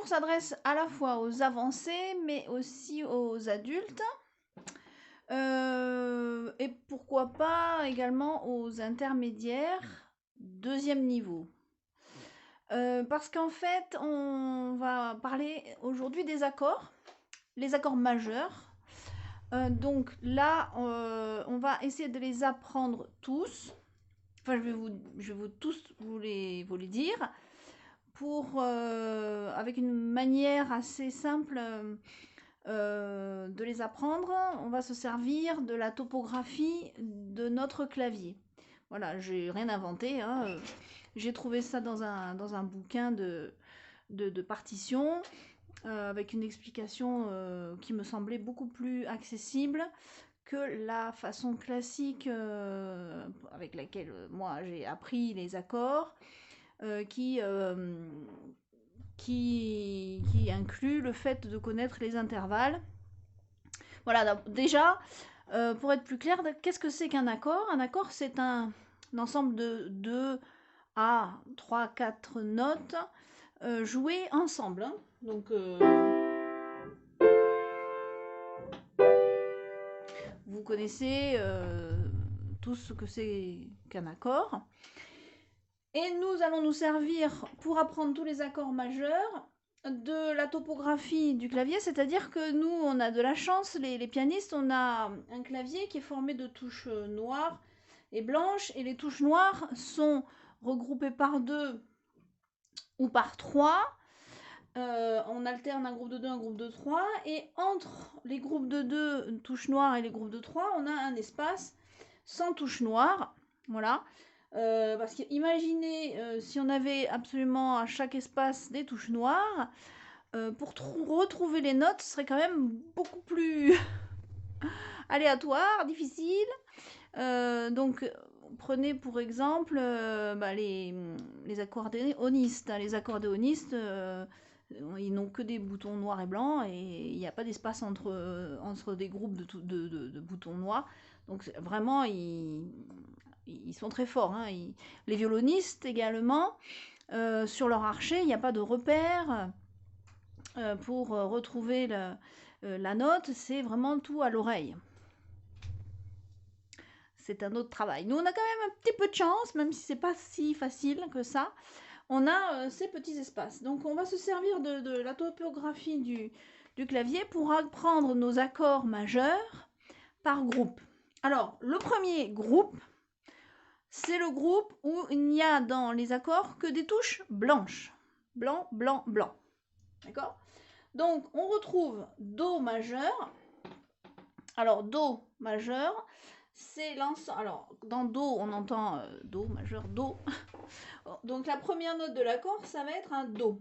cours s'adresse à la fois aux avancés, mais aussi aux adultes. Et pourquoi pas également aux intermédiaires, deuxième niveau. Parce qu'en fait, on va parler aujourd'hui des accords, les accords majeurs. Donc là, on va essayer de les apprendre tous. Enfin, je vais vous tous vous les dire avec une manière assez simple de les apprendre. On va se servir de la topographie de notre clavier. Voilà, j'ai rien inventé, hein. J'ai trouvé ça dans un bouquin de partition avec une explication qui me semblait beaucoup plus accessible que la façon classique avec laquelle moi j'ai appris les accords, qui inclut le fait de connaître les intervalles. Voilà, déjà, pour être plus clair, qu'est-ce que c'est qu'un accord? Un accord, c'est un ensemble de 2 à 3, 4 notes jouées ensemble, hein. Donc, vous connaissez tous ce que c'est qu'un accord. Et nous allons nous servir, pour apprendre tous les accords majeurs, de la topographie du clavier, c'est-à-dire que nous, on a de la chance, les pianistes, on a un clavier qui est formé de touches noires et blanches, et les touches noires sont regroupées par 2 ou par 3. On alterne un groupe de 2, un groupe de 3, et entre les groupes de 2 touches noires et les groupes de 3, on a un espace sans touches noires. Voilà. Parce que imaginez si on avait absolument à chaque espace des touches noires, pour retrouver les notes, ce serait quand même beaucoup plus aléatoire, difficile. Donc, prenez pour exemple les accordéonistes. Les accordéonistes, ils n'ont que des boutons noirs et blancs, et il n'y a pas d'espace entre des groupes de boutons noirs. Donc vraiment, ils sont très forts, hein. Les violonistes également, sur leur archet, il n'y a pas de repère pour retrouver la note, c'est vraiment tout à l'oreille. C'est un autre travail. Nous, on a quand même un petit peu de chance, même si c'est pas si facile que ça. On a ces petits espaces. Donc, on va se servir de la topographie du clavier pour apprendre nos accords majeurs par groupe. Alors, le premier groupe, c'est le groupe où il n'y a dans les accords que des touches blanches. Blanc, blanc, blanc. D'accord? Donc, on retrouve Do majeur. Alors, Do majeur, c'est l'ensemble. Alors, dans Do, on entend Do majeur, Do. Donc, la première note de l'accord, ça va être un Do.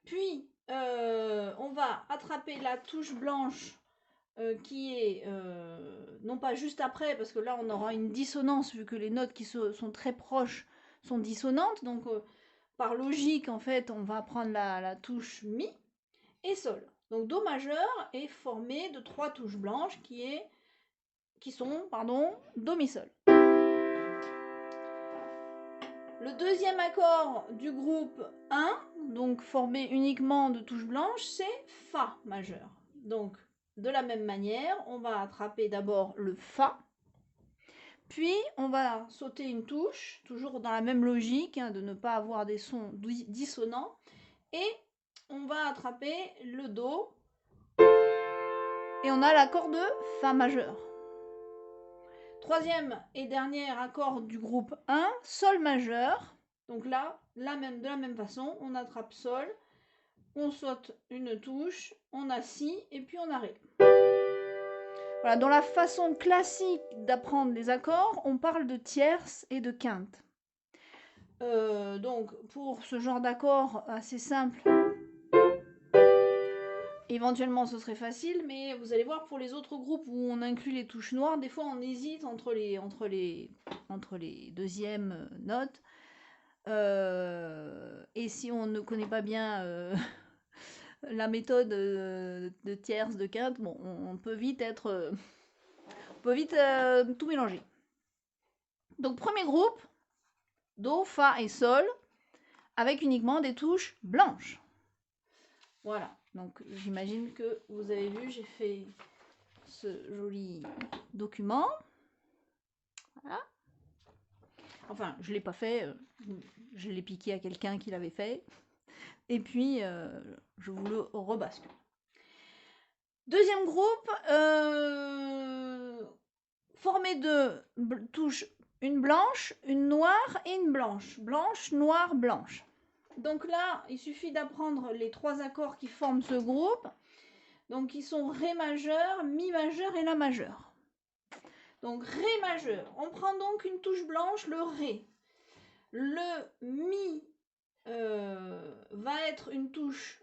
Puis, on va attraper la touche blanche qui est non pas juste après, parce que là, on aura une dissonance, vu que les notes qui sont très proches sont dissonantes. Donc, par logique, en fait, on va prendre la touche Mi et Sol. Donc, Do majeur est formé de 3 touches blanches qui sont Do, Mi, Sol. Le deuxième accord du groupe 1, donc formé uniquement de touches blanches, c'est Fa majeur. Donc, de la même manière, on va attraper d'abord le Fa, puis on va sauter une touche, toujours dans la même logique, hein, de ne pas avoir des sons dissonants, et on va attraper le Do, et on a l'accord de Fa majeur. Troisième et dernier accord du groupe 1, Sol majeur. Donc là, de la même façon, on attrape Sol, on saute une touche, on a Si, et puis on a Ré. Voilà, dans la façon classique d'apprendre les accords, on parle de tierces et de quintes. Donc, pour ce genre d'accord assez simple, éventuellement ce serait facile, mais vous allez voir, pour les autres groupes où on inclut les touches noires, des fois on hésite entre les deuxièmes notes. Et si on ne connaît pas bien la méthode de tierces, de quintes, bon, on peut vite tout mélanger. Donc, premier groupe, Do, Fa et Sol, avec uniquement des touches blanches. Voilà, donc j'imagine que vous avez vu, j'ai fait ce joli document. Voilà. Enfin, je ne l'ai pas fait, je l'ai piqué à quelqu'un qui l'avait fait. Et puis, je vous le rebascule. Deuxième groupe, formé de touches, une blanche, une noire et une blanche. Blanche, noire, blanche. Donc là, il suffit d'apprendre les 3 accords qui forment ce groupe. Donc, ils sont Ré majeur, Mi majeur et La majeur. Donc, Ré majeur. On prend donc une touche blanche, le Ré. Le Mi va être une touche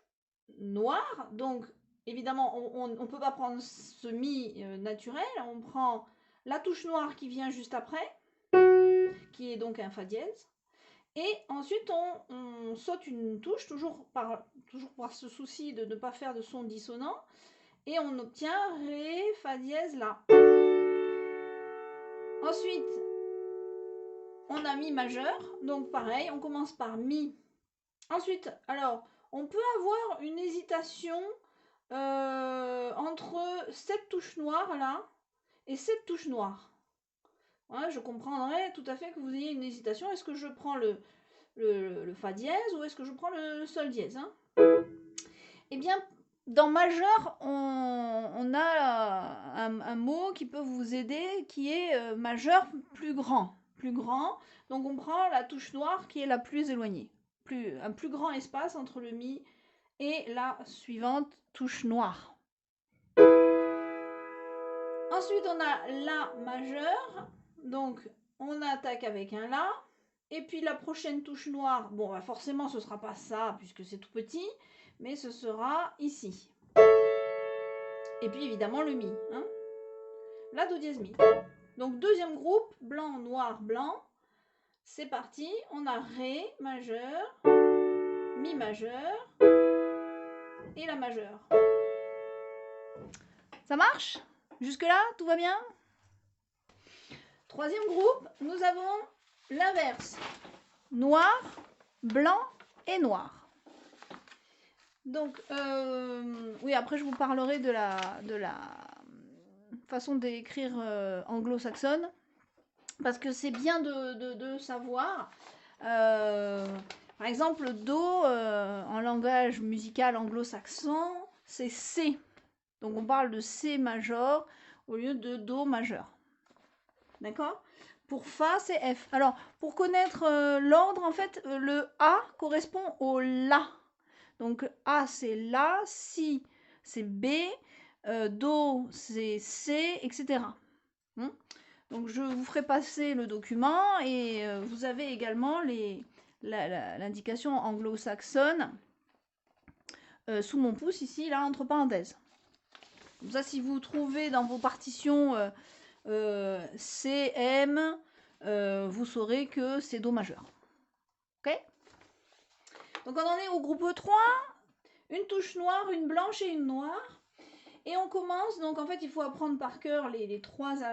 noire. Donc, évidemment, on ne peut pas prendre ce Mi naturel. On prend la touche noire qui vient juste après, qui est donc un Fa dièse. Et ensuite, on saute une touche, toujours par ce souci de ne pas faire de son dissonant. Et on obtient Ré, Fa dièse, La. Ensuite, on a Mi majeur. Donc pareil, on commence par Mi. Ensuite, alors, on peut avoir une hésitation entre cette touche noire là et cette touche noire. Ouais, je comprendrais tout à fait que vous ayez une hésitation. Est-ce que je prends le Fa dièse ou est-ce que je prends le Sol dièse, hein? Eh bien, dans majeur, on a un mot qui peut vous aider qui est majeur plus grand. Plus grand. Donc on prend la touche noire qui est la plus éloignée. Un plus grand espace entre le Mi et la suivante touche noire. Ensuite, on a La majeur. Donc, on attaque avec un La. Et puis, la prochaine touche noire, bon, bah forcément, ce ne sera pas ça, puisque c'est tout petit, mais ce sera ici. Et puis, évidemment, le Mi. Hein, La, Do dièse, Mi. Donc, deuxième groupe, blanc, noir, blanc. C'est parti. On a Ré majeur, Mi majeur et La majeur. Ça marche? Jusque-là, tout va bien? Troisième groupe, nous avons l'inverse. Noir, blanc et noir. Donc, oui, après je vous parlerai de la façon d'écrire anglo-saxonne. Parce que c'est bien de savoir. Par exemple, Do, en langage musical anglo-saxon, c'est C. Donc on parle de C majeur au lieu de Do majeur. D'accord? Pour Fa, c'est F. Alors, pour connaître l'ordre, en fait, le A correspond au La. Donc, A, c'est La, Si, c'est B, Do, c'est C, etc. Donc, je vous ferai passer le document et vous avez également l'indication anglo-saxonne sous mon pouce, ici, là, entre parenthèses. Comme ça, si vous trouvez dans vos partitions C, M, vous saurez que c'est Do majeur. Ok? Donc, on en est au groupe 3. Une touche noire, une blanche et une noire. Et on commence, donc en fait, il faut apprendre par cœur les trois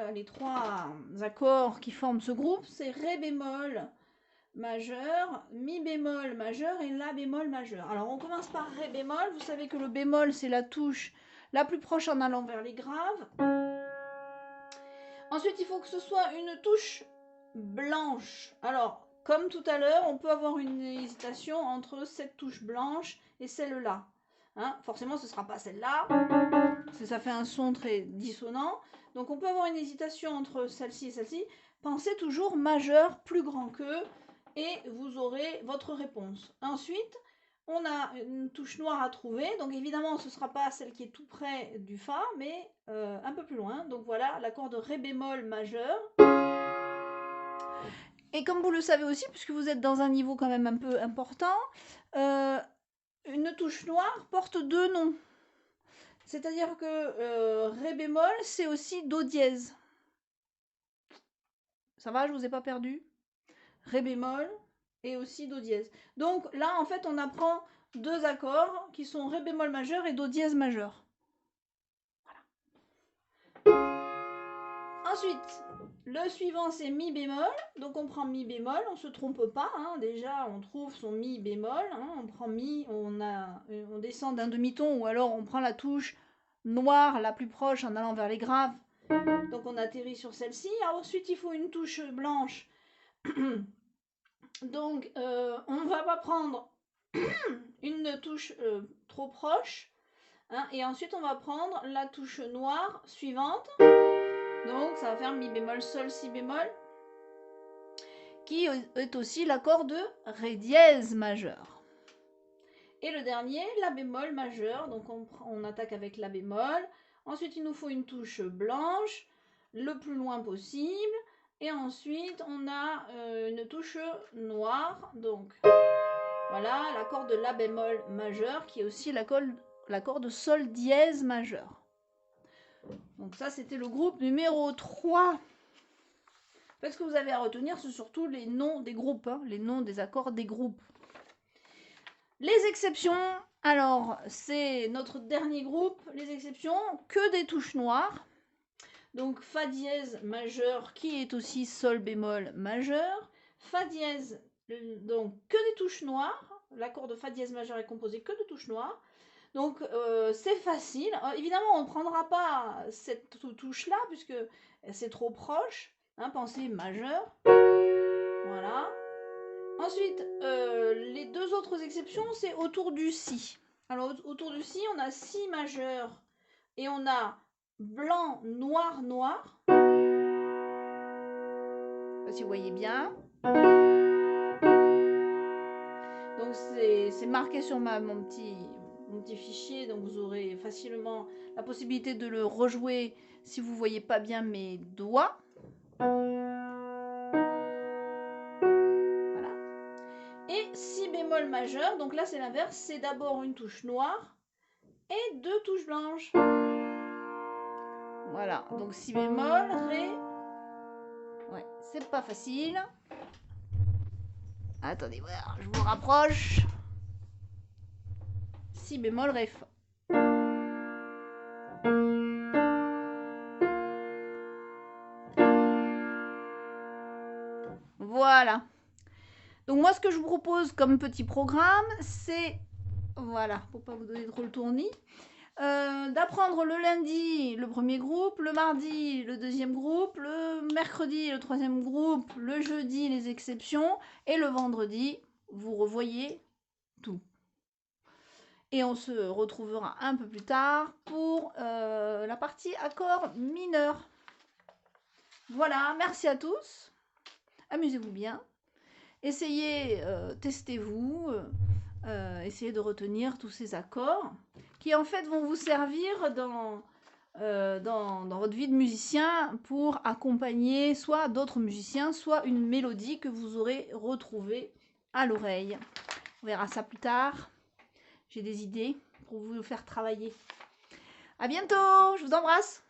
accords qui forment ce groupe. C'est Ré bémol majeur, Mi bémol majeur et La bémol majeur. Alors, on commence par Ré bémol. Vous savez que le bémol, c'est la touche la plus proche en allant vers les graves. Ensuite, il faut que ce soit une touche blanche. Alors, comme tout à l'heure, on peut avoir une hésitation entre cette touche blanche et celle-là. Hein, forcément, ce ne sera pas celle-là, parce que ça fait un son très dissonant. Donc, on peut avoir une hésitation entre celle-ci et celle-ci. Pensez toujours majeur plus grand que, et vous aurez votre réponse. Ensuite, on a une touche noire à trouver. Donc, évidemment, ce ne sera pas celle qui est tout près du Fa, mais un peu plus loin. Donc, voilà l'accord de Ré bémol majeur. Et comme vous le savez aussi, puisque vous êtes dans un niveau quand même un peu important, une touche noire porte deux noms. C'est-à-dire que Ré bémol, c'est aussi Do dièse. Ça va, je vous ai pas perdu? Ré bémol et aussi Do dièse. Donc là, en fait, on apprend deux accords qui sont Ré bémol majeur et Do dièse majeur. Voilà. Ensuite, le suivant c'est mi bémol, donc on prend mi bémol, on se trompe pas, hein. Déjà on trouve son mi bémol, hein. On prend mi, on descend d'un demi-ton ou alors on prend la touche noire la plus proche en allant vers les graves, donc on atterrit sur celle-ci. Ensuite il faut une touche blanche, donc on va pas prendre une touche trop proche, hein. Et ensuite on va prendre la touche noire suivante. Donc ça va faire mi bémol sol si bémol, qui est aussi l'accord de ré dièse majeur. Et le dernier, la bémol majeur, donc on attaque avec la bémol. Ensuite il nous faut une touche blanche, le plus loin possible. Et ensuite on a une touche noire, donc voilà l'accord de la bémol majeur, qui est aussi l'accord de sol dièse majeur. Donc ça, c'était le groupe numéro 3. Ce que vous avez à retenir, c'est surtout les noms des groupes, hein, les noms des accords des groupes. Les exceptions, alors c'est notre dernier groupe. Les exceptions, que des touches noires. Donc Fa dièse majeur, qui est aussi Sol bémol majeur. Fa dièse, donc que des touches noires. L'accord de Fa dièse majeur est composé que de touches noires. Donc c'est facile. Évidemment, on ne prendra pas cette touche-là puisque c'est trop proche. Hein, pensez majeur. Voilà. Ensuite, les deux autres exceptions, c'est autour du Si. Alors autour du Si, on a Si majeur et on a blanc, noir, noir. Je ne sais pas si vous voyez bien. Donc c'est marqué sur mon petit fichier, donc vous aurez facilement la possibilité de le rejouer si vous ne voyez pas bien mes doigts. Voilà. Et Si bémol majeur, donc là c'est l'inverse, c'est d'abord une touche noire et deux touches blanches. Voilà, donc Si bémol, Ré. Ouais, c'est pas facile. Attendez, voilà, je vous rapproche. Si bémol, Ré, Fa. Voilà. Donc moi, ce que je vous propose comme petit programme, c'est, voilà, pour pas vous donner trop le tournis, d'apprendre le lundi le premier groupe, le mardi le deuxième groupe, le mercredi le troisième groupe, le jeudi les exceptions, et le vendredi, vous revoyez tout. Et on se retrouvera un peu plus tard pour la partie accords mineurs. Voilà, merci à tous. Amusez-vous bien. Essayez, testez-vous, essayez de retenir tous ces accords qui en fait vont vous servir dans votre vie de musicien pour accompagner soit d'autres musiciens, soit une mélodie que vous aurez retrouvée à l'oreille. On verra ça plus tard. J'ai des idées pour vous faire travailler. À bientôt, je vous embrasse.